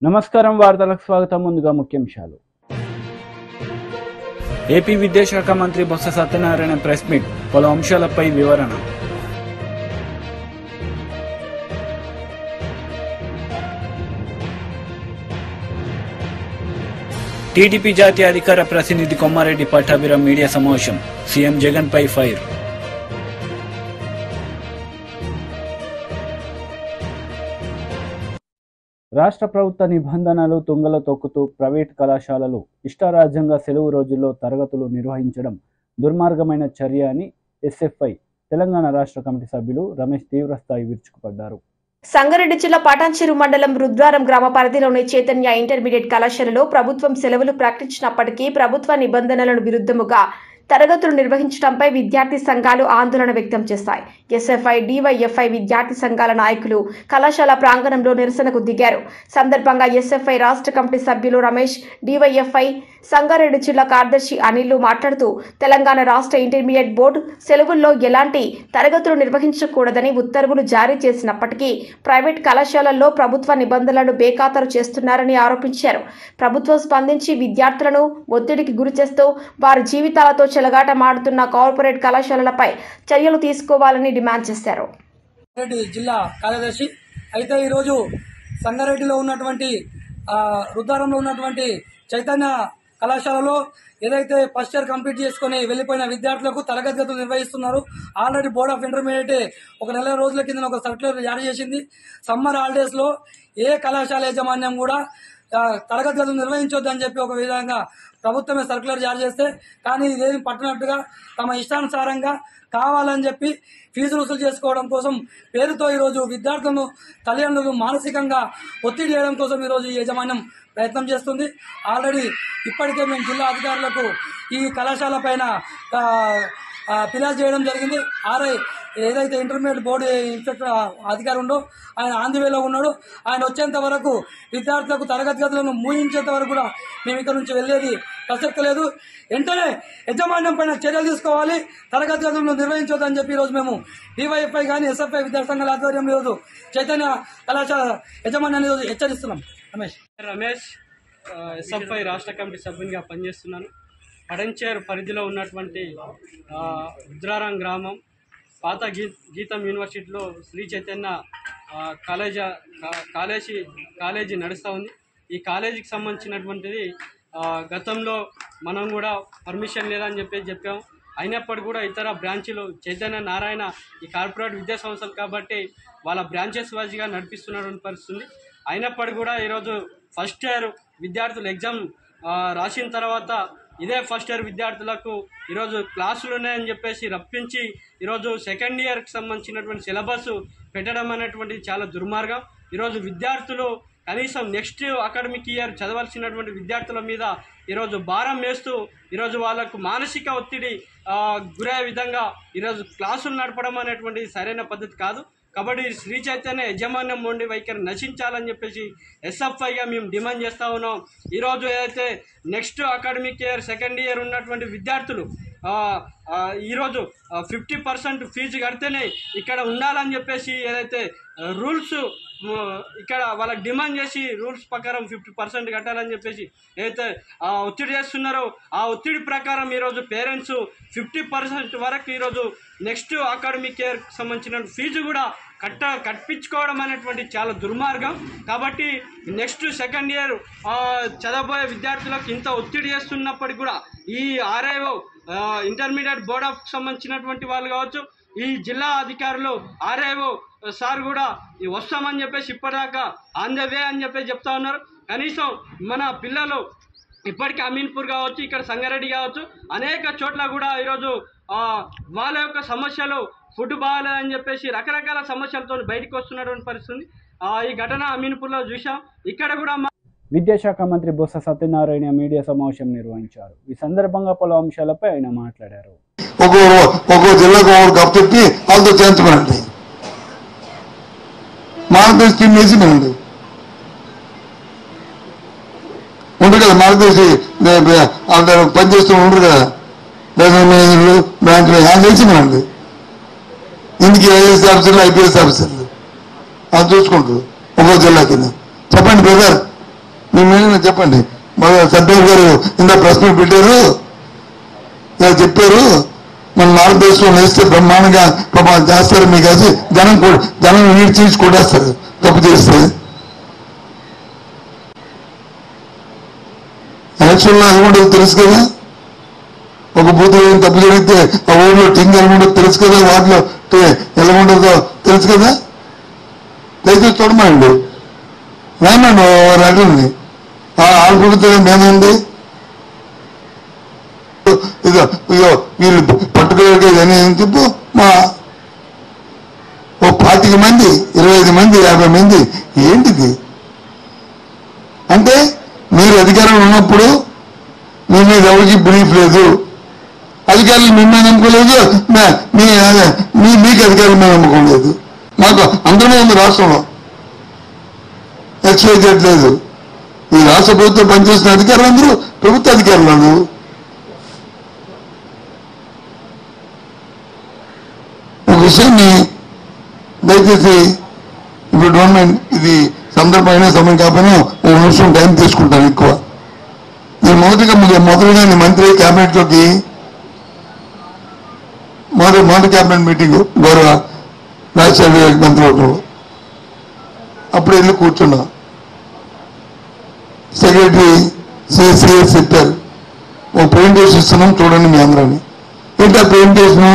నమస్కారం వార్తలకు స్వాగతం. ముందుగా ముఖ్యాంశాలు. ఏపీ విద్యాశాఖ మంత్రి బొత్స సత్యనారాయణ ప్రెస్ మీట్, పలు అంశాలపై వివరణ. టీడీపీ జాతీయ అధికార ప్రతినిధి కొమ్మారెడ్డి పట్టాభిరామ్ మీడియా సమావేశం, సీఎం జగన్ పై ఫైర్. రాష్ట్ర ప్రభుత్వ నిబంధనలు తుంగలో తొక్కుతూ ప్రైవేట్ కళాశాలలు ఇష్టారాజ్యంగా సెలవు రోజుల్లో తరగతులు నిర్వహించడం దుర్మార్గమైన చర్య అని ఎస్ఎఫ్ఐ తెలంగాణ రాష్ట్ర కమిటీ సభ్యులు రమేష్ తీవ్రస్థాయి విరుచుకుపడ్డారు. సంగారెడ్డి జిల్లా పటాన్చెరు మండలం రుద్రారం గ్రామ పరిధిలోని చైతన్య ఇంటర్మీడియట్ కళాశాలలో ప్రభుత్వం సెలవులు ప్రకటించినప్పటికీ ప్రభుత్వ నిబంధనలకు విరుద్ధముగా తరగతులు నిర్వహించడంపై విద్యార్థి సంఘాలు ఆందోళన వ్యక్తం చేశాయి. ఎస్ఎఫ్ఐ, డివైఎఫ్ఐ విద్యార్థి సంఘాల నాయకులు కళాశాల ప్రాంగణంలో నిరసనకు దిగారు. సందర్భంగా ఎస్ఎఫ్ఐ రాష్ట్ర కమిటీ సభ్యులు రమేష్, డివైఎఫ్ఐ సంగారెడ్డి జిల్లా కార్యదర్శి అనిల్ మాట్లాడుతూ తెలంగాణ రాష్ట్ర ఇంటర్మీడియట్ బోర్డు సెలవుల్లో ఎలాంటి తరగతులు నిర్వహించకూడదని ఉత్తర్వులు జారీ చేసినప్పటికీ ప్రైవేట్ కళాశాలల్లో ప్రభుత్వ నిబంధనలను బేఖాతరు చేస్తున్నారని ఆరోపించారు. ప్రభుత్వం స్పందించి విద్యార్థులను ఒత్తిడికి గురిచేస్తూ వారి జీవితాలతో చెలగాటమాడుతున్న కార్పొరేట్ కళాశాలలపై చర్యలు తీసుకోవాలని డిమాండ్ చేశారు. జిల్లా కార్యదర్శి అయితే ఈరోజు సంగారెడ్డిలో ఉన్నటువంటి రుద్రారంలో ఉన్నటువంటి చైతన్య కళాశాలలో ఏదైతే ఫస్ట్ ఇయర్ కంప్లీట్ చేసుకుని వెళ్లిపోయిన విద్యార్థులకు తరగతి గదులు నిర్వహిస్తున్నారు. ఆల్రెడీ బోర్డ్ ఆఫ్ ఇంటర్మీడియట్ ఒక నెల రోజుల కింద ఒక సర్క్యులర్ జారీ చేసింది. సమ్మర్ హాలిడేస్ లో ఏ కళాశాల యాజమాన్యం కూడా తరగతి గదులు నిర్వహించొద్దని చెప్పి ఒక విధంగా ప్రభుత్వమే సర్క్యులర్ జారీ చేస్తే, కానీ ఇదేమి పట్టినట్టుగా తమ ఇష్టానుసారంగా కావాలని చెప్పి ఫీజులు వసూలు చేసుకోవడం కోసం పేరుతో ఈరోజు విద్యార్థులను తల్లిదండ్రులు మానసికంగా ఒత్తిడి చేయడం కోసం ఈరోజు ఈ యాజమాన్యం ప్రయత్నం చేస్తుంది. ఆల్రెడీ ఇప్పటికే మేము జిల్లా అధికారులకు ఈ కళాశాల పైన ఫిర్యాదు చేయడం జరిగింది. ఆర్ఐ ఏదైతే ఇంటర్మీడియట్ బోర్డు ఇన్స్పెక్టర్ అధికారి ఉండో ఆయన ఆంధ్రవేలో ఉన్నాడు. ఆయన వచ్చేంత వరకు విద్యార్థులకు తరగతి గదులను మూయించేంత వరకు కూడా మేము ఇక్కడ నుంచి వెళ్లేది ప్రసక్తి లేదు. వెంటనే యజమాన్యం పైన చర్యలు తీసుకోవాలి, తరగతి గదులను నిర్వహించొద్దని చెప్పి ఈరోజు మేము డివైఎఫ్ఐ కానీ ఎస్ఎఫ్ఐ విద్యార్థి సంఘాల ఆధ్వర్యంలో ఈరోజు చైతన్య కళాశాల యజమాన్యాన్ని ఈరోజు హెచ్చరిస్తున్నాం. రమేష్ ఎస్ఎఫ్ఐ రాష్ట్ర కమిటీ సభ్యునిగా పనిచేస్తున్నాను. పటాన్చెరు పరిధిలో ఉన్నటువంటి రుద్రారం గ్రామం పాత గీతం యూనివర్సిటీలో శ్రీ చైతన్య కాలేజీ నడుస్తూ ఉంది. ఈ కాలేజీకి సంబంధించినటువంటిది గతంలో మనం కూడా పర్మిషన్ లేదని చెప్పాం. అయినప్పటికీ కూడా ఇతర బ్రాంచీలు చైతన్య నారాయణ ఈ కార్పొరేట్ విద్యా సంస్థలు కాబట్టి వాళ్ళ బ్రాంచెస్ వైజ్గా నడిపిస్తున్నటువంటి పరిస్థితుంది. అయినప్పటికీ కూడా ఈరోజు ఫస్ట్ ఇయర్ విద్యార్థులు ఎగ్జామ్ రాసిన తర్వాత ఇదే ఫస్ట్ ఇయర్ విద్యార్థులకు ఈరోజు క్లాసులు ఉన్నాయని చెప్పేసి రప్పించి ఈరోజు సెకండ్ ఇయర్కి సంబంధించినటువంటి సిలబస్ పెట్టడం అనేటువంటిది చాలా దుర్మార్గం. ఈరోజు విద్యార్థులు కనీసం నెక్స్ట్ అకాడమిక్ ఇయర్ చదవాల్సినటువంటి విద్యార్థుల మీద ఈరోజు భారం వేస్తూ ఈరోజు వాళ్ళకు మానసిక ఒత్తిడి గురయ్యే విధంగా ఈరోజు క్లాసులు నడపడం అనేటువంటిది సరైన పద్ధతి కాదు. కాబట్టి శ్రీ చైతన్య యజమాన్యం మొండి వైఖరి నశించాలని చెప్పేసి ఎస్ఎఫ్ఐగా మేము డిమాండ్ చేస్తూ ఉన్నాం. ఈరోజు ఏదైతే next academic year second year ఉన్నటువంటి విద్యార్థులు ఈరోజు 50% ఫీజు కడితేనే ఇక్కడ ఉండాలని చెప్పేసి ఏదైతే రూల్స్ ఇక్కడ వాళ్ళకి డిమాండ్ చేసి రూల్స్ ప్రకారం 50% కట్టాలని చెప్పేసి ఏదైతే ఒత్తిడి చేస్తున్నారో ఆ ఒత్తిడి ప్రకారం ఈరోజు పేరెంట్స్ 50% వరకు ఈరోజు నెక్స్ట్ అకాడమిక్ ఇయర్కి సంబంధించిన ఫీజు కూడా కట్టించుకోవడం అనేటువంటి చాలా దుర్మార్గం. కాబట్టి నెక్స్ట్ సెకండ్ ఇయర్ చదవబోయే విద్యార్థులకు ఇంత ఒత్తిడి చేస్తున్నప్పటికీ కూడా ఈ ఆర్ఐఓ ఇంటర్మీడియట్ బోర్డ్ ఆఫ్ సంబంధించినటువంటి వాళ్ళు కావచ్చు, ఈ జిల్లా అధికారులు ఆర్ఐఓ సార్ కూడా వస్తామని చెప్పేసి ఇప్పటిదాకా ఆన్ ద వే అని చెప్పేసి చెప్తా ఉన్నారు. కనీసం మన పిల్లలు ఇప్పటికీ అమీన్పూర్ కావచ్చు, ఇక్కడ సంగారెడ్డి కావచ్చు, అనేక చోట్ల కూడా ఈరోజు వాళ్ళ యొక్క సమస్యలు ఫుడ్ బాగాలేదని చెప్పేసి రకరకాల సమస్యలతో బయటకు వస్తున్నటువంటి పరిస్థితి. ఈ ఘటన అమీన్పూర్లో చూసాం. ఇక్కడ కూడా విద్యాశాఖ మంత్రి బొత్స సత్యనారాయణ మీడియా సమావేశం నిర్వహించారు. ఈ సందర్భంగా పలు అంశాలపై ఆయన మాట్లాడారు. ఒక్కో జిల్లాకు గప్ చెప్పి వాళ్ళతో చేయించమనండి, మార్గదర్శి టీం వేసి మనండి ఉండరు కదా, మార్గదర్శి అందరూ పనిచేస్తూ ఉండరు కదా, మేనేజర్లు బ్రాంచ్ హ్యాండ్ వేసి మనండి. ఇందుకు ఐఏఎస్ ఆఫీసర్లు ఐపీఎస్ ఆఫీసర్లు అది చూసుకుంటారు ఒక్కో జిల్లా కింద. చెప్పండి బ్రదర్, మీ మీద చెప్పండి. సర్దార్ గారు ఇంత ప్రశ్న పెట్టారు, ఇలా చెప్పారు, మన భారతదేశంలో వేస్తే బ్రహ్మాండంగా చేస్తారు మీకు కలిసి జనం నీరు తీసి కొట్టేస్తారు తప్పు చేస్తే. ఎలక్షన్లో ఎలా ఉండదు తెలుసు కదా, ఒక బూత్ తప్పు జరిగితే ఆ ఊళ్ళో టింగ్ ఎలా ఉండదు తెలుసు కదా, వాటిలో ఎలా ఉండదో తెలుసు కదా. దయచేసి చూడమండి, రామండి రకండి ఆడుకుంటే మేమండి ఇదో వీళ్ళు పట్టుకోలేక చెప్పు మా 25 మంది 25 మంది 50 మంది ఏంటిది అంటే, మీరు అధికారంలో ఉన్నప్పుడు మీ మీద ఎవరికి బిలీఫ్ లేదు, అధికారులు మిమ్మల్ని నమ్ముకోలేదు, మీకు అధికారులు మేము నమ్మకం లేదు. మాకు అందరూ ఉంది రాష్ట్రంలో, ఎక్స్వై చేయట్లేదు. ఈ రాష్ట్ర ప్రభుత్వం పనిచేసిన అధికారులు అందరూ ప్రభుత్వ అధికారులు. ఒక విషయాన్ని దయచేసి ఇప్పుడు గవర్నమెంట్ ఇది సందర్భమైన సమయం కాకపోయినా ఒక నిమిషం టైం తీసుకుంటాను ఎక్కువ. నేను మొదలుగా మంత్రి క్యాబినెట్లోకి మొదటి క్యాబినెట్ మీటింగ్ గౌరవ రాజశేఖర మంత్రివర్గంలో అప్పుడు వెళ్ళి కూర్చున్నా. సెక్రటరీ సిఎస్ చెప్పారు, ఓ ప్రెజెంటేషన్ ఇస్తున్నాం చూడండి మీ అందరాన్ని. ఏంటా ప్రెజెంటేషను?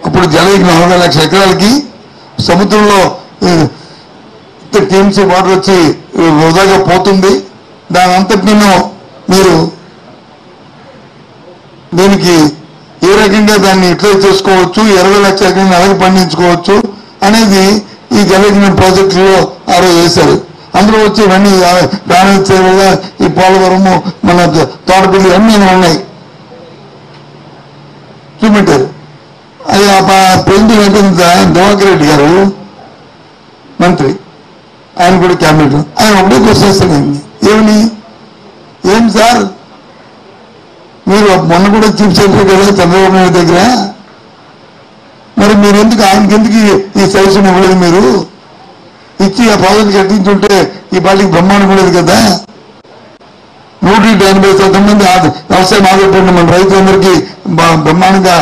అప్పుడు జలయజ్ఞ 40 లక్షల ఎకరాలకి సముద్రంలో టీఎంసీ వాటర్ వచ్చి వృధాగా పోతుంది, దాని అంతటినూ మీరు దీనికి ఏ రకంగా దాన్ని యూటిలైజ్ చేసుకోవచ్చు, 20 లక్షల ఎకరాన్ని అలాగే పండించుకోవచ్చు అనేది ఈ జలయజ్ఞ ప్రాజెక్టులో ఆరోజు చేశారు. అందులో వచ్చి ఇవన్నీ ప్రాణించేవల్ల ఈ పోలవరము మన తోటపల్లి అన్నీ ఉన్నాయి చూపెట్టారు. అది ప్రెసిడెంట్ దివాకర్ రెడ్డి గారు మంత్రి, ఆయన కూడా క్యాబినెట్, ఆయన ఒకటే క్వశ్చన్ ఏమని, ఏం సార్ మీరు మొన్న కూడా చీఫ్ సెక్రటరీ కదా చంద్రబాబు నాయుడు దగ్గర, మరి మీరు ఆయనకి ఎందుకు ఈ సజెషన్ ఇవ్వలేదు? మీరు ఇచ్చి ఆ ప్రాజెక్ట్ కట్టించుంటే ఈ పార్టీకి బ్రహ్మాండం ఉండేది కదా. 180% మంది వ్యవసాయం ఆధారపడిన మన రైతులందరికీ బ్రహ్మాండంగా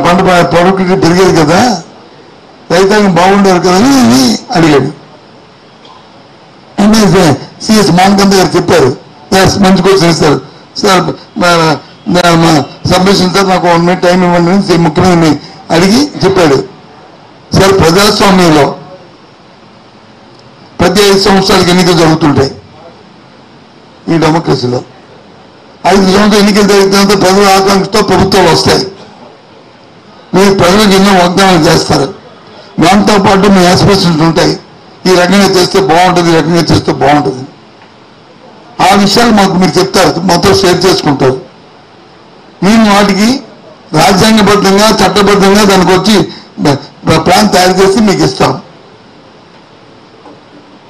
పంట ప్రొడక్టివిటీ పెరిగేది కదా, రైతాంగం బాగుండేది కదా అని అడిగాడు. సిఎస్ మానకంద గారు చెప్పారు, మంచి క్వశ్చన్ ఇస్తారు సార్, సబ్మిషన్ సార్ నాకు 1 minute టైం ఇవ్వండి అని ముఖ్యమంత్రిని అడిగి చెప్పాడు. సార్ ప్రజాస్వామ్యంలో ప్రతి 5 సంవత్సరాలకు ఎన్నికలు జరుగుతుంటాయి. ఈ డెమోక్రసీలో 5 సంవత్సరాలు ఎన్నికలు జరిగినంత ప్రజల ఆకాంక్షతో ప్రభుత్వాలు వస్తాయి. మీరు ప్రజలకు ఎన్నో వాగ్దానాలు చేస్తారు, దాంతో పాటు మీ ఆస్పిరేషన్స్ ఉంటాయి, ఈ రకంగా చేస్తే బాగుంటుంది, ఈ రకంగా చేస్తే బాగుంటుంది. ఆ విషయాలు మాకు మీరు చెప్తారు, మొత్తం షేర్ చేసుకుంటారు. మేము వాటికి రాజ్యాంగబద్ధంగా చట్టబద్ధంగా దానికి వచ్చి ప్లాన్ తయారు చేసి మీకు ఇస్తాం.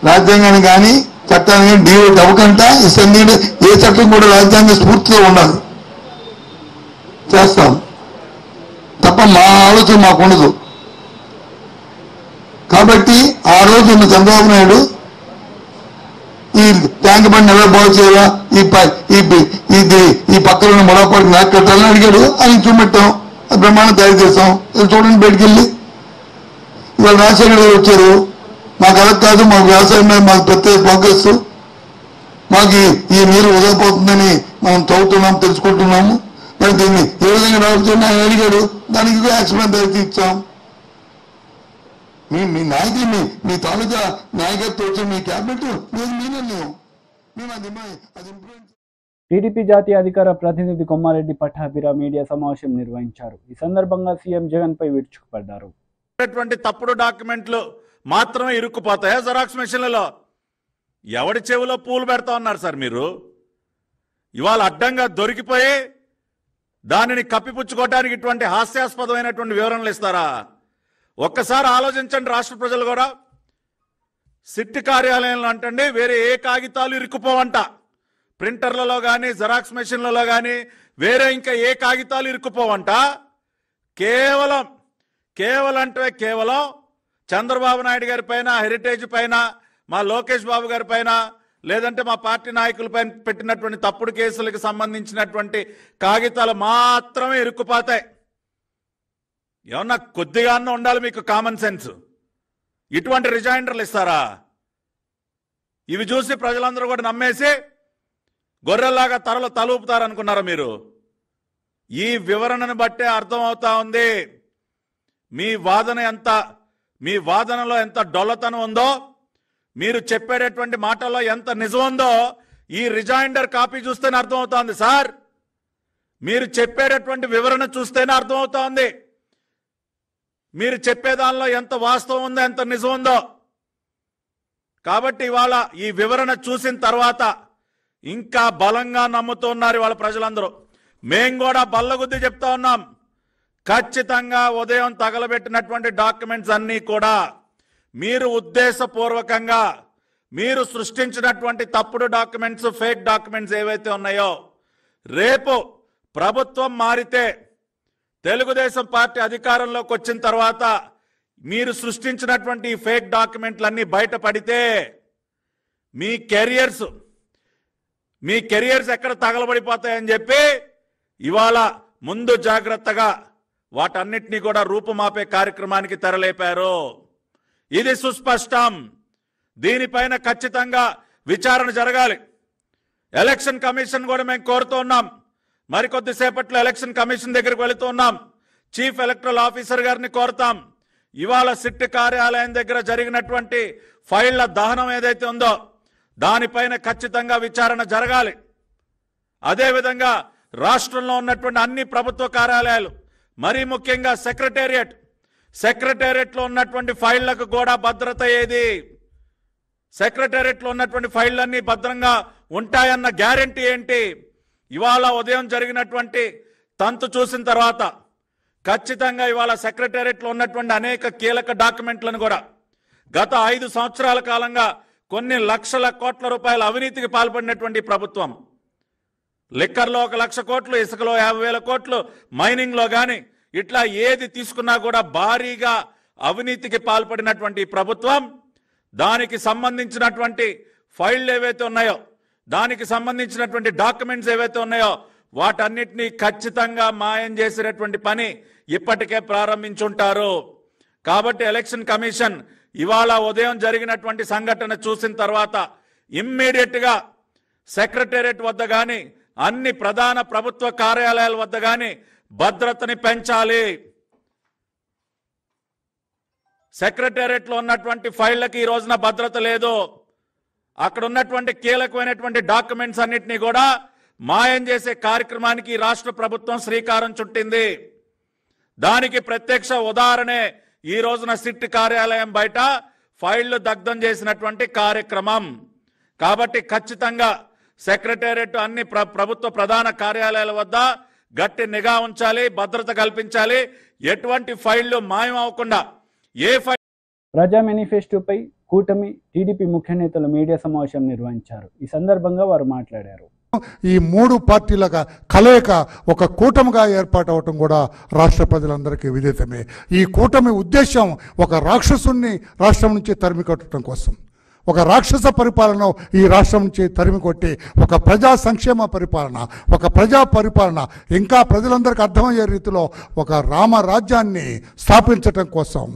రాజ్యాంగాన్ని కానీ చట్టాన్ని కానీ డివైడ్ అవ్వకుండా ఇస్తుంది. ఏ చట్టం కూడా రాజ్యాంగ స్ఫూర్తితో ఉండాలి, చేస్తాం తప్ప మా ఆలోచన మాకు ఉండదు. కాబట్టి ఆ రోజు చంద్రబాబు నాయుడు ఈ ట్యాంక్ బండ్ ఎలా బాగు చేయాలా, ఈ పక్కన మొడపాటికి నాకు కట్టాలని అడిగాడు, అని చూపెట్టాం, బ్రహ్మాండం తయారు చేస్తాం. చూడండి బయటికి వెళ్ళి ఇవాళ రాజశేఖర గారు వచ్చారు, మాకు అలా కాదు, మాకు వ్యవసాయం మీద మాకు ప్రత్యేక ఫోకస్, మాకు ఈ నీరు వదిలిపోతుందని మనం చదువుతున్నాం తెలుసుకుంటున్నాము, మరి దీన్ని ఏ విధంగా రావచ్చు ఆయన అడిగాడు, దానికి యాక్షన్ తయారు ఇచ్చాం. మీ నాయకులు మీ తాలూకా నాయకత్వం వచ్చి మీ క్యాబినెట్ మీ నిర్ణయం, మేము అది ఇంప్లిమెంట్. టీడీపీ జాతీయ అధికార ప్రతినిధి కొమ్మారెడ్డి పట్టాభిరామ్ మీడియా సమావేశం నిర్వహించారు. ఈ సందర్భంగా సీఎం జగన్ పై విరుచుకుపడ్డారు. తప్పుడు డాక్యుమెంట్లు మాత్రమే ఇరుక్కుపోతాయా జెరాక్స్ మెషిన్లలో? ఎవడి చెవిలో పూలు పెడతా ఉన్నారు సార్ మీరు? ఇవాళ అడ్డంగా దొరికిపోయి దానిని కప్పిపుచ్చుకోవడానికి ఇటువంటి హాస్యాస్పదమైనటువంటి వివరణలు ఇస్తారా? ఒక్కసారి ఆలోచించండి రాష్ట్ర ప్రజలు కూడా. సిట్ కార్యాలయంలో అంటండి వేరే ఏ కాగితాలు ఇరుక్కుపోవంట, ప్రింటర్లలో కానీ జెరాక్స్ మెషిన్లలో కానీ వేరే ఇంకా ఏ కాగితాలు ఇరుక్కుపోవంట. కేవలం చంద్రబాబు నాయుడు గారి పైన, హెరిటేజ్ పైన, మా లోకేష్ బాబు గారి పైన లేదంటే మా పార్టీ నాయకులపైన పెట్టినటువంటి తప్పుడు కేసులకు సంబంధించినటువంటి కాగితాలు మాత్రమే ఇరుక్కుపోతాయి. ఏమన్నా కొద్దిగా ఉండాలి మీకు కామన్ సెన్స్. ఇటువంటి రిజైండర్లు ఇస్తారా? ఇవి చూసి ప్రజలందరూ కూడా నమ్మేసి గొర్రెల్లాగా తలూపుతారనుకున్నారా మీరు? ఈ వివరణను బట్టే అర్థమవుతా ఉంది మీ వాదనలో ఎంత డొల్లతనం ఉందో, మీరు చెప్పేటటువంటి మాటల్లో ఎంత నిజం ఉందో ఈ రిజైండర్ కాపీ చూస్తేనే అర్థమవుతోంది సార్. మీరు చెప్పేటటువంటి వివరణ చూస్తేనే అర్థమవుతోంది మీరు చెప్పే దానిలో ఎంత వాస్తవం ఉందో, ఎంత నిజం ఉందో. కాబట్టి ఇవాళ ఈ వివరణ చూసిన తర్వాత ఇంకా బలంగా నమ్ముతున్నారు ఇవాళ ప్రజలందరూ. మేం కూడా బల్లగుద్ది చెప్తా ఉన్నాం, ఖచ్చితంగా ఉదయం తగలబెట్టినటువంటి డాక్యుమెంట్స్ అన్నీ కూడా మీరు ఉద్దేశపూర్వకంగా మీరు సృష్టించినటువంటి తప్పుడు డాక్యుమెంట్స్, ఫేక్ డాక్యుమెంట్స్ ఏవైతే ఉన్నాయో, రేపు ప్రభుత్వం మారితే, తెలుగుదేశం పార్టీ అధికారంలోకి వచ్చిన తర్వాత మీరు సృష్టించినటువంటి ఈ ఫేక్ డాక్యుమెంట్లన్నీ బయటపడితే మీ కెరియర్స్ ఎక్కడ తగలబడిపోతాయని చెప్పి ఇవాళ ముందు జాగ్రత్తగా వాటన్నిటినీ కూడా రూపుమాపే కార్యక్రమానికి తెరలేపారు. ఇది సుస్పష్టం. దీనిపైన ఖచ్చితంగా విచారణ జరగాలి. ఎలక్షన్ కమిషన్ కూడా మేము కోరుతున్నాం. మరికొద్దిసేపట్లో ఎలక్షన్ కమిషన్ దగ్గరికి వెళుతున్నాం. చీఫ్ ఎలక్టరల్ ఆఫీసర్ గారిని కోరుతాం. ఇవాళ సిట్ కార్యాలయం దగ్గర జరిగినటువంటి ఫైళ్ల దహనం ఏదైతే ఉందో దానిపైన ఖచ్చితంగా విచారణ జరగాలి. అదేవిధంగా రాష్ట్రంలో ఉన్నటువంటి అన్ని ప్రభుత్వ కార్యాలయాలు, మరీ ముఖ్యంగా సెక్రటేరియట్లో ఉన్నటువంటి ఫైళ్లకు కూడా భద్రత ఏది? సెక్రటేరియట్లో ఉన్నటువంటి ఫైళ్లన్నీ భద్రంగా ఉంటాయన్న గ్యారెంటీ ఏంటి? ఇవాళ ఉదయం జరిగినటువంటి తంతు చూసిన తర్వాత ఖచ్చితంగా ఇవాళ సెక్రటేరియట్లో ఉన్నటువంటి అనేక కీలక డాక్యుమెంట్లను కూడా గత 5 సంవత్సరాల కాలంగా కొన్ని లక్షల కోట్ల రూపాయల అవినీతికి పాల్పడినటువంటి ప్రభుత్వం, లిక్కర్లో 1 లక్ష కోట్లు, ఇసుకలో 50,000 కోట్లు, మైనింగ్లో కానీ ఇట్లా ఏది తీసుకున్నా కూడా భారీగా అవినీతికి పాల్పడినటువంటి ప్రభుత్వం, దానికి సంబంధించినటువంటి ఫైళ్లు ఏవైతే ఉన్నాయో, దానికి సంబంధించినటువంటి డాక్యుమెంట్స్ ఏవైతే ఉన్నాయో వాటన్నిటినీ ఖచ్చితంగా మాయం చేసేటటువంటి పని ఇప్పటికే ప్రారంభించుంటారు. కాబట్టి ఎలక్షన్ కమిషన్ ఇవాళ ఉదయం జరిగినటువంటి సంఘటన చూసిన తర్వాత ఇమ్మీడియట్గా సెక్రటేరియట్ వద్ద కానీ అన్ని ప్రధాన ప్రభుత్వ కార్యాలయాల వద్ద కానీ భద్రతని పెంచాలి. సెక్రటేరియట్లో ఉన్నటువంటి ఫైళ్లకి ఈ రోజున భద్రత లేదు. అక్కడ ఉన్నటువంటి కీలకమైనటువంటి డాక్యుమెంట్స్ అన్నిటినీ కూడా మాయం చేసే కార్యక్రమానికి రాష్ట్ర ప్రభుత్వం శ్రీకారం చుట్టింది. దానికి ప్రత్యక్ష ఉదాహరణే ఈ రోజున సిట్ కార్యాలయం బయట ఫైళ్లు దగ్ధం చేసినటువంటి కార్యక్రమం. కాబట్టి ఖచ్చితంగా సెక్రటేరియట్ అన్ని ప్రభుత్వ ప్రధాన కార్యాలయాల వద్ద గట్టి నిఘా ఉంచాలి, భద్రత కల్పించాలి. ఎటువంటి ఫైళ్లు మాయం అవ్వకుండా ప్రజా మేనిఫెస్టోపై కూటమి టీడీపీ ముఖ్య నేతలు మీడియా సమావేశం నిర్వహించారు. ఈ సందర్భంగా వారు మాట్లాడారు. ఈ 3 పార్టీల కలయిక ఒక కూటమిగా ఏర్పాటవటం కూడా రాష్ట్ర ప్రజలందరికీ విదితమే. ఈ కూటమి ఉద్దేశం ఒక రాక్షసుని రాష్ట్రం నుంచి తరిమి కొట్టడం కోసం, ఒక రాక్షస పరిపాలన ఈ రాష్ట్రం నుంచి తరిమి కొట్టి ఒక ప్రజా సంక్షేమ పరిపాలన, ఒక ప్రజా పరిపాలన, ఇంకా ప్రజలందరికీ అర్థమయ్యే రీతిలో ఒక రామరాజ్యాన్ని స్థాపించటం కోసం,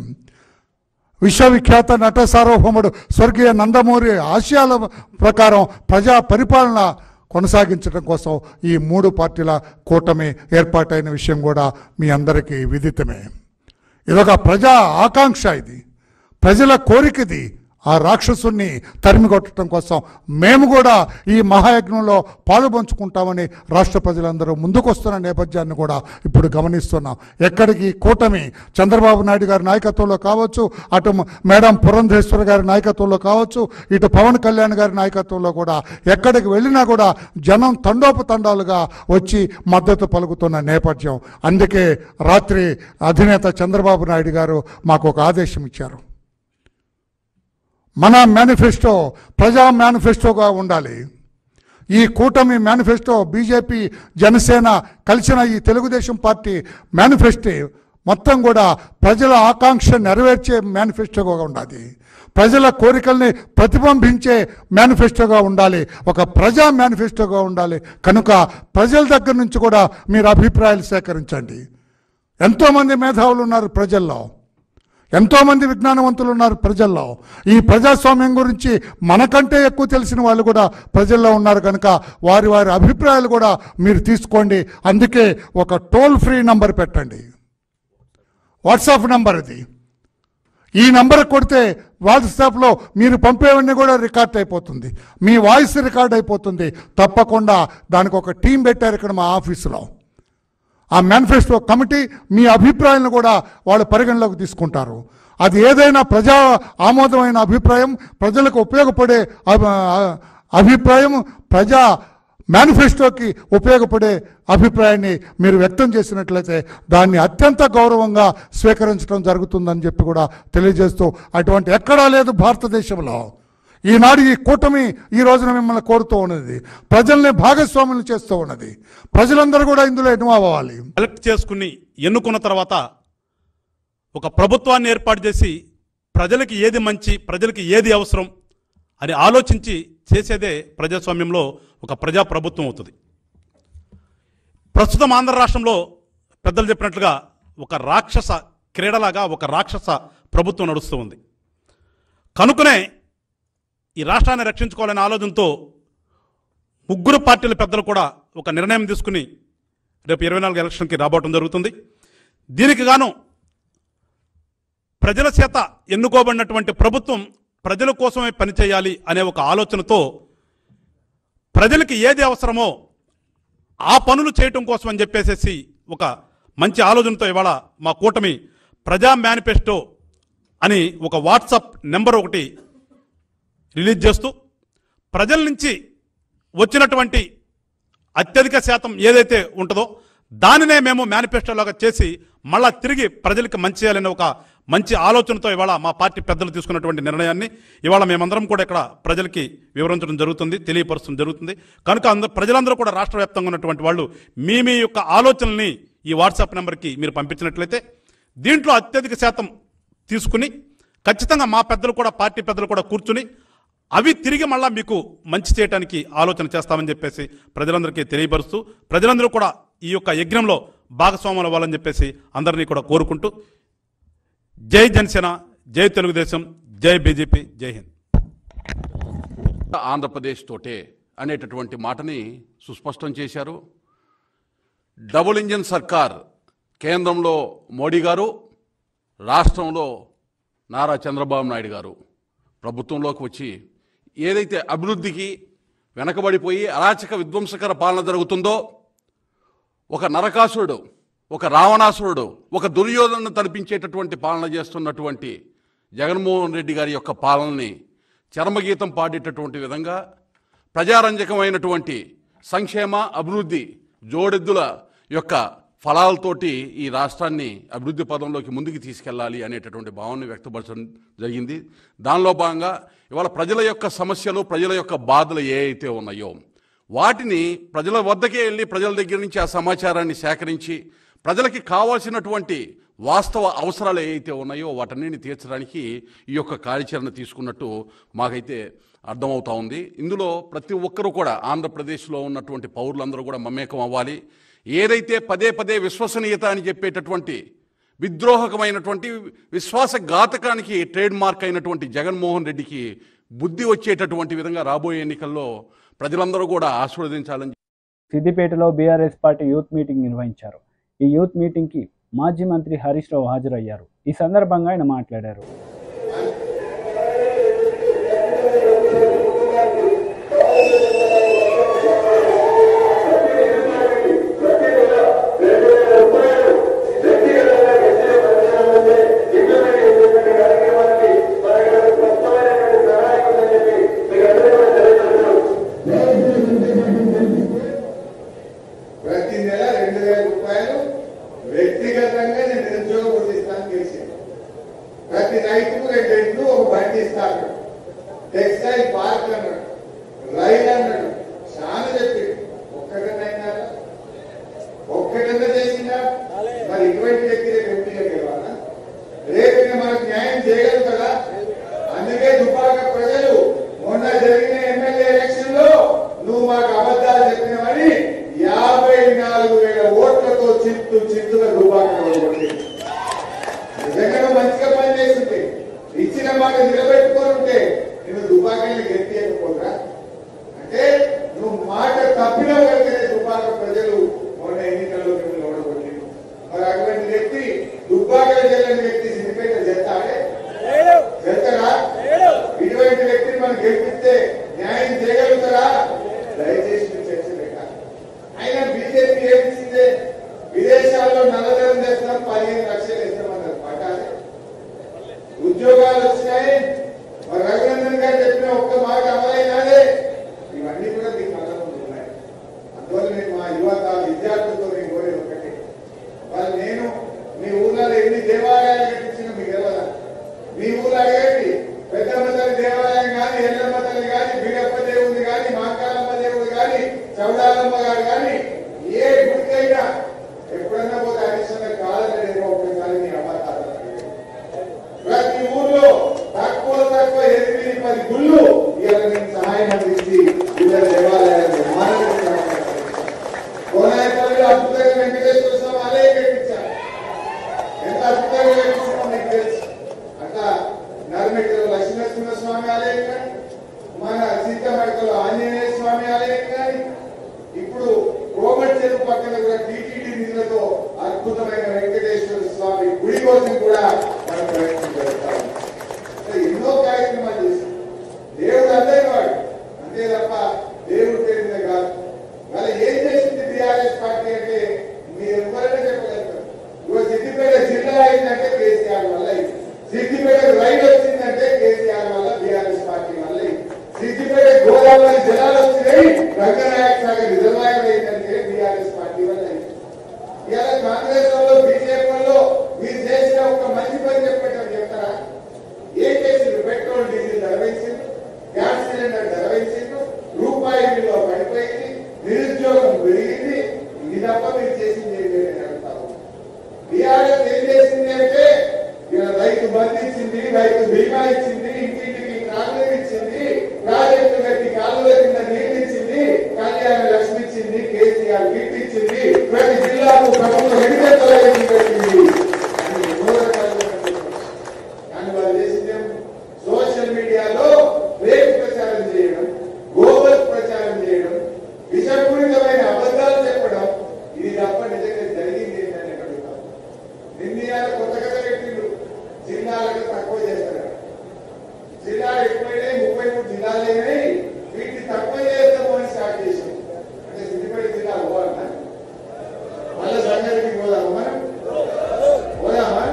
విశ్వవిఖ్యాత నట సార్వభౌముడు స్వర్గీయ నందమూరి ఆశయాల ప్రకారం ప్రజా పరిపాలన కొనసాగించడం కోసం ఈ 3 పార్టీల కూటమి ఏర్పాటైన విషయం కూడా మీ అందరికీ విదితమే. ఇదొక ప్రజా ఆకాంక్ష, ఇది ప్రజల కోరికది. ఆ రాక్షసుని తరిమి కొట్టడం కోసం మేము కూడా ఈ మహాయజ్ఞంలో పాలుపంచుకుంటామని రాష్ట్ర ప్రజలందరూ ముందుకొస్తున్న నేపథ్యాన్ని కూడా ఇప్పుడు గమనిస్తున్నాం. ఎక్కడికి కూటమి చంద్రబాబు నాయుడు గారి నాయకత్వంలో కావచ్చు, అటు మేడం పురంధేశ్వరి గారి నాయకత్వంలో కావచ్చు, ఇటు పవన్ కళ్యాణ్ గారి నాయకత్వంలో కూడా ఎక్కడికి వెళ్ళినా కూడా జనం తండోపతండాలుగా వచ్చి మద్దతు పలుకుతున్న నేపథ్యం. అందుకే రాత్రి అధినేత చంద్రబాబు నాయుడు గారు మాకు ఒక ఆదేశం ఇచ్చారు. మన మేనిఫెస్టో ప్రజా మేనిఫెస్టోగా ఉండాలి. ఈ కూటమి మేనిఫెస్టో, బీజేపీ జనసేన కలిసిన ఈ తెలుగుదేశం పార్టీ మేనిఫెస్టో మొత్తం కూడా ప్రజల ఆకాంక్ష నెరవేర్చే మేనిఫెస్టోగా ఉండాలి. ప్రజల కోరికల్ని ప్రతిబింబించే మేనిఫెస్టోగా ఉండాలి, ఒక ప్రజా మేనిఫెస్టోగా ఉండాలి. కనుక ప్రజల దగ్గర నుంచి కూడా మీరు అభిప్రాయాలు సేకరించండి. ఎంతోమంది మేధావులు ఉన్నారు ప్రజల్లో, ఎంతోమంది విజ్ఞానవంతులు ఉన్నారు ప్రజల్లో. ఈ ప్రజాస్వామ్యం గురించి మనకంటే ఎక్కువ తెలిసిన వాళ్ళు కూడా ప్రజల్లో ఉన్నారు. కనుక వారి వారి అభిప్రాయాలు కూడా మీరు తీసుకోండి. అందుకే ఒక టోల్ ఫ్రీ నంబర్ పెట్టండి, వాట్సాప్ నంబర్ ఇది. ఈ నంబర్ కొడితే వాట్సాప్లో మీరు పంపేవన్నీ కూడా రికార్డ్ అయిపోతుంది, మీ వాయిస్ రికార్డ్ అయిపోతుంది. తప్పకుండా దానికి ఒక టీం పెట్టారు ఇక్కడ మా ఆఫీసులో. ఆ మేనిఫెస్టో కమిటీ మీ అభిప్రాయాలను కూడా వాళ్ళు పరిగణలోకి తీసుకుంటారు. అది ఏదైనా ప్రజా ఆమోదమైన అభిప్రాయం, ప్రజలకు ఉపయోగపడే అభిప్రాయం, ప్రజా మేనిఫెస్టోకి ఉపయోగపడే అభిప్రాయాన్ని మీరు వ్యక్తం చేసినట్లయితే దాన్ని అత్యంత గౌరవంగా స్వీకరించడం జరుగుతుందని చెప్పి కూడా తెలియజేస్తూ, అటువంటి ఎక్కడా లేదు భారతదేశంలో. ఈనాడు ఈ కూటమి ఈ రోజున మిమ్మల్ని కోరుతూ ఉన్నది, ప్రజల్ని భాగస్వాములు చేస్తూ ఉన్నది. ప్రజలందరూ కూడా ఇందులో ఇన్వాల్వ్ అవ్వాలి. సెలెక్ట్ చేసుకుని ఎన్నుకున్న తర్వాత ఒక ప్రభుత్వాన్ని ఏర్పాటు చేసి ప్రజలకి ఏది మంచి, ప్రజలకి ఏది అవసరం అని ఆలోచించి చేసేదే ప్రజాస్వామ్యంలో ఒక ప్రజాప్రభుత్వం అవుతుంది. ప్రస్తుతం ఆంధ్ర రాష్ట్రంలో పెద్దలు చెప్పినట్లుగా ఒక రాక్షస క్రీడలాగా ఒక రాక్షస ప్రభుత్వం నడుస్తూ ఉంది. కనుకనే ఈ రాష్ట్రాన్ని రక్షించుకోవాలనే ఆలోచనతో ముగ్గురు పార్టీల పెద్దలు కూడా ఒక నిర్ణయం తీసుకుని రేపు 24 ఎలక్షన్కి రాబోవడం జరుగుతుంది. దీనికి గాను ప్రజల చేత ఎన్నుకోబడినటువంటి ప్రభుత్వం ప్రజల కోసమే పనిచేయాలి అనే ఒక ఆలోచనతో ప్రజలకి ఏది అవసరమో ఆ పనులు చేయటం కోసం అని చెప్పేసి ఒక మంచి ఆలోచనతో ఇవాళ మా కూటమి ప్రజా మేనిఫెస్టో అని ఒక వాట్సాప్ నెంబర్ ఒకటి రిలీజ్ చేస్తూ ప్రజల నుంచి వచ్చినటువంటి అత్యధిక శాతం ఏదైతే ఉంటుందో దానినే మేము మేనిఫెస్టోలాగా చేసి మళ్ళా తిరిగి ప్రజలకి మంచి చేయాలనే ఒక మంచి ఆలోచనతో ఇవాళ మా పార్టీ పెద్దలు తీసుకున్నటువంటి నిర్ణయాన్ని ఇవాళ మేమందరం కూడా ఇక్కడ ప్రజలకి వివరించడం జరుగుతుంది, తెలియపరచడం జరుగుతుంది. కనుక ప్రజలందరూ కూడా రాష్ట్ర వ్యాప్తంగా ఉన్నటువంటి వాళ్ళు మీ యొక్క ఆలోచనల్ని ఈ వాట్సాప్ నెంబర్కి మీరు పంపించినట్లయితే దీంట్లో అత్యధిక శాతం తీసుకుని ఖచ్చితంగా మా పెద్దలు కూడా, పార్టీ పెద్దలు కూడా కూర్చుని అవి తిరిగి మళ్ళా మీకు మంచి చేయడానికి ఆలోచన చేస్తామని చెప్పేసి ప్రజలందరికీ తెలియపరుస్తూ, ప్రజలందరూ కూడా ఈ యొక్క యజ్ఞంలో భాగస్వాములు అవ్వాలని చెప్పేసి అందరినీ కూడా కోరుకుంటూ, జై జనసేన, జై తెలుగుదేశం, జై బీజేపీ, జై హింద్. ఆంధ్రప్రదేశ్ తోటే అనేటటువంటి మాటని సుస్పష్టం చేశారు. డబుల్ ఇంజిన్ సర్కార్, కేంద్రంలో మోడీ గారు, రాష్ట్రంలో నారా చంద్రబాబు నాయుడు గారు ప్రభుత్వంలోకి వచ్చి ఏదైతే అభివృద్ధికి వెనకబడిపోయి అరాచక విధ్వంసకర పాలన జరుగుతుందో, ఒక నరకాసురుడు, ఒక రావణాసురుడు, ఒక దుర్యోధనను తలపించేటటువంటి పాలన చేస్తున్నటువంటి జగన్మోహన్ రెడ్డి గారి యొక్క పాలనని చరమగీతం పాడేటటువంటి విధంగా ప్రజారంజకమైనటువంటి సంక్షేమ అభివృద్ధి జోడెద్దుల యొక్క ఫలాలతోటి ఈ రాష్ట్రాన్ని అభివృద్ధి పదంలోకి ముందుకు తీసుకెళ్లాలి అనేటటువంటి భావనని వ్యక్తపరచడం జరిగింది. దానిలో భాగంగా ఇవాళ ప్రజల యొక్క సమస్యలు, ప్రజల యొక్క బాధలు ఏ అయితే ఉన్నాయో వాటిని ప్రజల వద్దకే వెళ్ళి ప్రజల దగ్గర నుంచి ఆ సమాచారాన్ని సేకరించి ప్రజలకి కావాల్సినటువంటి వాస్తవ అవసరాలు ఏవైతే ఉన్నాయో వాటన్నిటిని తీర్చడానికి ఈ యొక్క కార్యాచరణ తీసుకున్నట్టు మాకైతే అర్థమవుతా ఉంది. ఇందులో ప్రతి ఒక్కరూ కూడా ఆంధ్రప్రదేశ్లో ఉన్నటువంటి పౌరులందరూ కూడా మమేకం అవ్వాలి. ఏదైతే పదే పదే విశ్వసనీయత అని చెప్పేటటువంటి విద్రోహకమైనటువంటి విశ్వాసఘాతకానికి ట్రేడ్ మార్క్ అయినటువంటి జగన్మోహన్ రెడ్డికి బుద్ధి వచ్చేటటువంటి విధంగా రాబోయే ఎన్నికల్లో ప్రజలందరూ కూడా ఆశీర్వదించాలని. సిద్దిపేటలో బీఆర్ఎస్ పార్టీ యూత్ మీటింగ్ నిర్వహించారు. ఈ యూత్ మీటింగ్కి మాజీ మంత్రి హరీష్ రావు హాజరయ్యారు. ఈ సందర్భంగా ఆయన మాట్లాడారు. ప్రతి నెల 2,000 రూపాయలు వ్యక్తిగతంగా నేను నిరుద్యోగ గుర్తిస్తాను గెలిచాను. ప్రతి రైతుకు 2 రెట్లు ఒక బండి ఇస్తాను. టెక్స్టైల్ పార్క్ అన్నాడు, రైలు అన్నాడు, చాలా చెప్పి ఒక్కటైనా చేసిందా? మరి ఇటువంటి వ్యక్తి ఎంపీగా గెలవాలా? రేపు మనకు న్యాయం చేయగలుగుతాడా? అందుకే మనం గెలిపిస్తే న్యాయం చేయగలుగుతారా? దయచేసి చర్చ పెట్టాలి. అయినా బీజేపీ ఏమిచ్చిందే, విదేశాల్లో నల్లధనం చేస్తాం, 15 లక్షలు ఇస్తామన్నారు. పట్టాలి. ఉద్యోగాలు వచ్చినాయి, మరి రఘునందన్ గారు చెప్పిన ఒక్క మాట అమలైనాదే. ఇవన్నీ కూడా మీ కళ్ళ ముందు ఉన్నాయి. అందువల్ల నేను మా యువత విద్యార్థులతో నేను కోరేది ఒకటి, వాళ్ళు నేను మీ ఊళ్ళలో ఎన్ని దేవాలయాలు కట్టించినా మీకు తెలియదా? మీ ఊళ్ళో అడగండి, పెద్దమ్మ తల్లి దేవాలయం కానీ, ఎల్లమ్మ తల్లి కానీ, బీడప్ప దేవుడు కానీ, మాకాలమ్మ దేవుడు కానీ, చౌడాలమ్మ గారు కానీ, ఏ గుడికైనా ఎప్పుడన్నా పోతే అనిశ్చిత కాదని ఒకసారి మీ అమ్మ ప్రతి ఊర్లో తక్కువ 8-10 గుళ్ళు ఇలా నేను సహాయం అందించి ఇద్దరు దేవాలయాలు కోనాయపల్లిలో అద్భుతంగా వెంకటేశ్వర స్వామి ఆలయం కట్టించారు. ఎంత అద్భుతంగా కట్టించామో మీకు తెలుసు. అట్లా నర్మెట్లో లక్ష్మీనరసింహ స్వామి ఆలయం కానీ, మన సీతమడకలో ఆంజనేయ స్వామి ఆలయం కానీ, ఇప్పుడు కోమటి చెరువు పక్కన కూడా టీటీడీ నిధులతో అద్భుతమైన వెంకటేశ్వర స్వామి గుడి కోసం కూడా మనం ప్రయత్నం చేస్తాం. ఎన్నో కార్యక్రమాలు చేస్తాం. దేవుడు అందరి వాడు అంతే తప్ప దేవుడు పేరు మీద కాదు. వాళ్ళ ఏం చేసింది బీఆర్ఎస్ పార్టీ అంటే మీరు ఎవరైనా చెప్పగలుగుతారు. ఇవాళ సిద్దిపేట జిల్లా అయిందంటే కేసీఆర్ వల్ల అయింది. సిద్దిపేట రైలు వచ్చిందంటే కేసీఆర్ వల్ల, బీఆర్ఎస్ పార్టీ వల్ల అయింది. సిద్దిపేట గోదావరి జలాలు వచ్చినాయి, రంగనాయక సాగర్ రిజర్వాయర్ అయిందంటే బీఆర్ఎస్ పార్టీ వల్ల అయింది. ఇలా కాంగ్రెస్ వాళ్ళు బీజేపీ వాళ్ళు మీరు చేసిన ఒక మంచి పని చెప్పేటప్పుడు చెప్తారా? ఏం చేసిండ్రు? పెట్రోల్ డీజిల్ ధర పెంచిండ్రు, గ్యాస్ సిలిండర్ ధర పెంచిండ్రు, రూపాయి విలువ పడిపోయింది, నిరుద్యోగం పెరిగింది. ఇది తప్ప మీరు చేసింది ఏం లేదు అడుగుతారు. బీఆర్ఎస్ ఏం చేసింది అంటే ఇలా రైతు బంధు ఇచ్చింది, రైతు బీమా ఇచ్చింది, ఇంటింటికి కాలువ ఇచ్చింది, ప్రాజెక్టు కట్టి కాలువ కింద నీళ్లు ఇచ్చింది, కళ్యాణ లక్ష్మి ఇచ్చింది, కేసీఆర్ కిట్ ఇచ్చింది, ప్రతి జిల్లాకు ప్రభుత్వం ఎన్నికలు పెట్టింది. కానీ వాళ్ళు చేసింది సోషల్ మీడియాలో ఫేక్ ప్రచారం చేయడం, గోబల్ ప్రచారం చేయడం, విషపూరితమైన అబద్ధాలు చెప్పడం. ఇది తప్ప నిజంగా జరిగింది ఏంటని అడుగుతాం. నిన్న కొత్త కథ పెట్టిండ్రు, జిల్లాలకు తక్కువ చేస్తారు. జిల్లాలు ఎక్కువైనాయి, 33 జిల్లాలు అయినాయి, వీటిని తక్కువ చేస్తాము అని స్టార్ట్ చేసాం. అంటే సిద్దిపేట జిల్లా పోవాలన్నా మళ్ళీ సంగారెడ్డికి పోదామా? మనం పోదామా?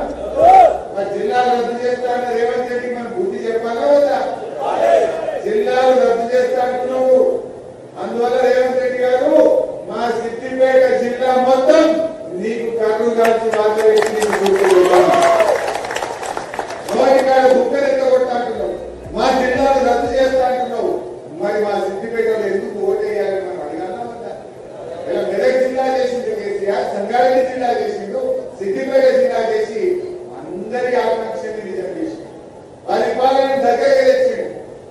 మరి జిల్లాలు రద్దు చేస్తానన్న రేవంత్ రెడ్డికి మనం బుద్ధి చెప్పాలా వద్దా? జిల్లాలు రద్దు చేస్తాను. అందువల్ల రేవంత్ రెడ్డి గారు మా సిద్దిపేట జిల్లా మొత్తం నీకు కర్రు కాల్చి వాతావరణం నోటికాడ బుక్కలు ఎత్తగొట్టా అంటున్నావు, మా జిల్లాలు రద్దు చేస్తా అంటున్నావు. మరి మా సిద్దిపేటలో ఎందుకు ఓటేయాలని మనం అడగాలా వద్దా? ఇలా మెదక్ జిల్లా చేసిండు కేసీఆర్, సంగారెడ్డి జిల్లా చేసిండు, సిద్దిపేట జిల్లా చేసి అందరి ఆకాంక్షని నిజం చేసిండు. పరిపాలన దగ్గరగా తెచ్చిండు.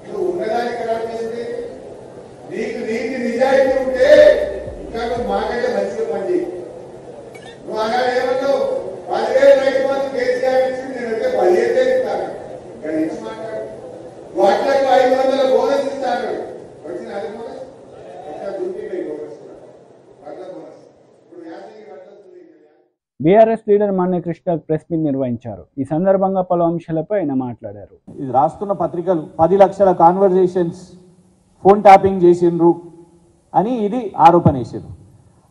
నువ్వు ఉన్నదాన్ని ఖరాబ్ చేసింది. నీకు నీతి నిజాయితీ ఉంటే ఇంకా నువ్వు మాకంటే మంచిగా పనిచేయి. నువ్వు అలా ఏమన్నావు? 10,000 రైతు బంధు కేసీఆర్ ఇచ్చింది, నేనంటే 15,000 ఇస్తాను. ఇక్కడ ఇచ్చి మాట్లాడు. వాట్లకు 500 బోనస్ ఇస్తాను. వచ్చిన అది బోనస్ ఎక్కడ దూకిపోయి బోనస్ వాట్ల బోనస్ ఇప్పుడు యాసంగి వాట్ల. BRS leader Manya Krishna press meet నిర్వహించారు. ఈ సందర్భంగా పలు అంశాలపై ఆయన మాట్లాడారు. ఇది రాస్తున్న పత్రికలు 10 లక్షల కాన్వర్జేషన్స్ ఫోన్ ట్యాపింగ్ చేసిండ్రు అని ఇది ఆరోపణ వేసారు.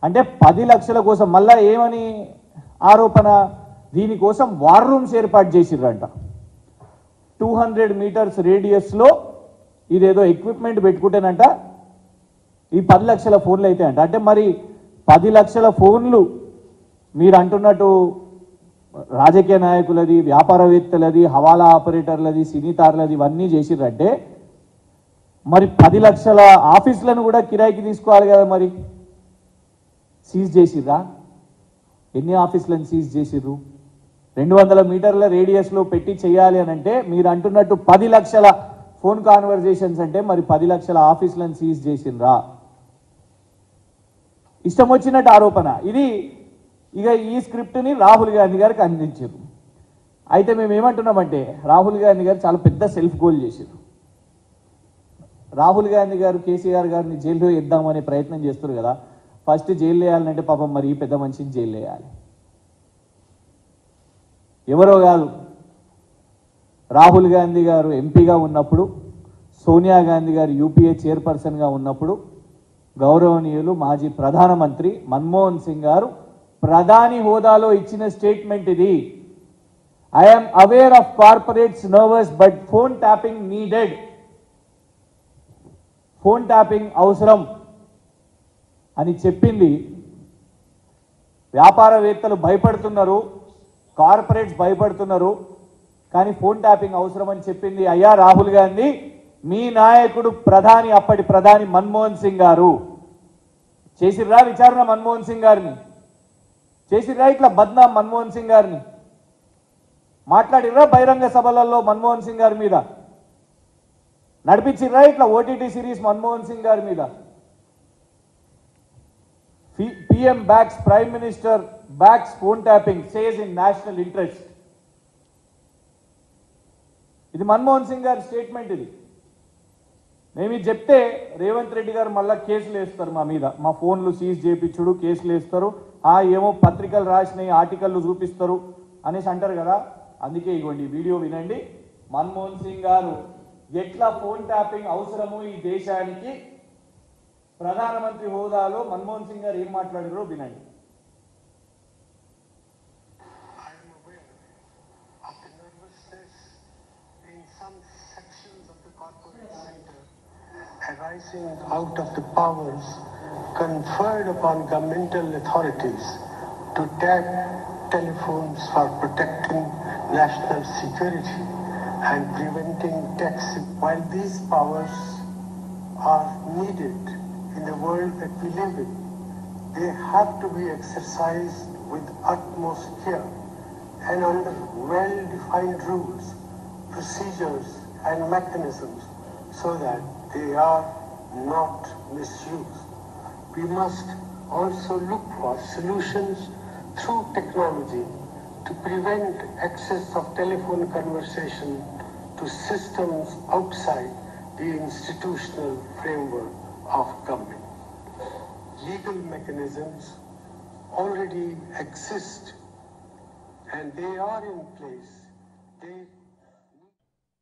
అంటే 10 లక్షల కోసం మళ్ళా ఏమని ఆరోపణ? దీనికోసం వార్ రూమ్స్ ఏర్పాటు చేసిర్రంట. 200 మీటర్స్ రేడియస్లో ఇదేదో ఎక్విప్మెంట్ పెట్టుకుంటేనంట ఈ 10 లక్షల ఫోన్లు అయితే అంట. అంటే మరి 10 లక్షల ఫోన్లు మీరు అంటున్నట్టు రాజకీయ నాయకులది, వ్యాపారవేత్తలది, హవాలా ఆపరేటర్లది, సినీతార్లది ఇవన్నీ చేసిర్రంటే మరి 10 లక్షల ఆఫీసులను కూడా కిరాయికి తీసుకోవాలి కదా. మరి సీజ్ చేసిర్రా? ఎన్ని ఆఫీసులను సీజ్ చేసిర్రు? 200 మీటర్ల రేడియస్లో పెట్టి చేయాలి అని అంటే మీరు అంటున్నట్టు 10 లక్షల ఫోన్ కాన్వర్జేషన్స్ అంటే మరి 10 లక్షల ఆఫీసులను సీజ్ చేసిండ్రా? ఇష్టం వచ్చినట్టు ఆరోపణ ఇది. ఇక ఈ స్క్రిప్ట్ని రాహుల్ గాంధీ గారికి అందించారు. అయితే మేము ఏమంటున్నామంటే రాహుల్ గాంధీ గారు చాలా పెద్ద సెల్ఫ్ గోల్ చేశారు. రాహుల్ గాంధీ గారు కేసీఆర్ గారిని జైల్లో వేద్దామనే ప్రయత్నం చేస్తారు కదా. ఫస్ట్ జైలు వేయాలంటే పాపం మరి ఈ పెద్ద మనిషిని జైలు వేయాలి. ఎవరో కాదు, రాహుల్ గాంధీ గారు ఎంపీగా ఉన్నప్పుడు సోనియా గాంధీ గారు యూపీఏ చైర్పర్సన్గా ఉన్నప్పుడు గౌరవనీయులు మాజీ ప్రధానమంత్రి మన్మోహన్ సింగ్ గారు ప్రధాని హోదాలో ఇచ్చిన స్టేట్మెంట్ ఇది. I'm aware of corporates nervous but phone tapping needed. Phone tapping అవసరం అని చెప్పింది. వ్యాపారవేత్తలు భయపడుతున్నారు, కార్పొరేట్స్ భయపడుతున్నారు, కానీ ఫోన్ ట్యాపింగ్ అవసరం అని చెప్పింది అయ్యా రాహుల్ గాంధీ, మీ నాయకుడు ప్రధాని, అప్పటి ప్రధాని మన్మోహన్ సింగ్ గారు. చేసిర్రా విచారణ మన్మోహన్ సింగ్ గారిని? చేసిర్రా ఇట్లా బద్నాం మన్మోహన్ సింగ్ గారిని? మాట్లాడిర్రా బహిరంగ సభలలో మన్మోహన్ సింగ్ గారి మీద? నడిపించిర్రా ఇట్లా ఓటీటీ సిరీస్ మన్మోహన్ సింగ్ గారి మీద? PM backs Prime Minister backs phone tapping, says in national interest. ఇది మన్మోహన్ సింగ్ గారి స్టేట్మెంట్. ఇది మేము ఇది చెప్తే రేవంత్ రెడ్డి గారు మళ్ళీ కేసులు వేస్తారు మా మీద, మా ఫోన్లు సీజ్ చేయించుడు కేసులు వేస్తారు, ఏమో పత్రికలు రాసినాయి ఆర్టికల్లు చూపిస్తారు అనేసి అంటారు కదా. అందుకే ఇగోండి వీడియో వినండి. మన్మోహన్ సింగ్ గారు ఎట్లా ఫోన్ ట్యాపింగ్ అవసరము ఈ దేశానికి ప్రధానమంత్రి హోదాలో మన్మోహన్ సింగ్ గారు ఏం మాట్లాడారో వినండి. Arising out of the powers conferred upon governmental authorities to tap telephones for protecting national security and preventing tax. While these powers are needed in the world that we live in, they have to be exercised with utmost care and under well-defined rules, procedures and mechanisms so that they are not misused. We must also look for solutions through technology to prevent access of telephone conversation to systems outside the institutional framework of government. Legal mechanisms already exist and they are in place.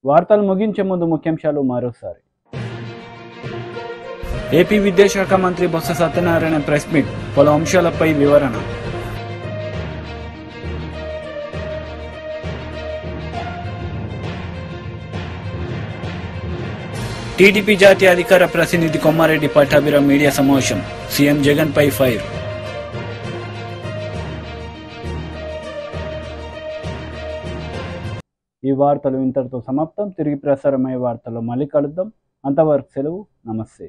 వార్తలు ముగించే ముందు ముఖ్యాంశాలు మరోసారి. AP విద్యాశాఖ మంత్రి Botsa Satyanarayana press meet, పలు అంశాలపై వివరణ. టీడీపీ జాతీయ అధికార ప్రతినిధి కొమ్మారెడ్డి పట్టాభిరామ్ మీడియా సమావేశం, సీఎం జగన్ పై ఫైర్. ఈ వార్తలు ఇంతటితో సమాప్తం. తిరిగి ప్రసారమయ్యే వార్తల్లో మళ్ళీ కలుద్దాం. అంతవరకు సెలవు. నమస్తే.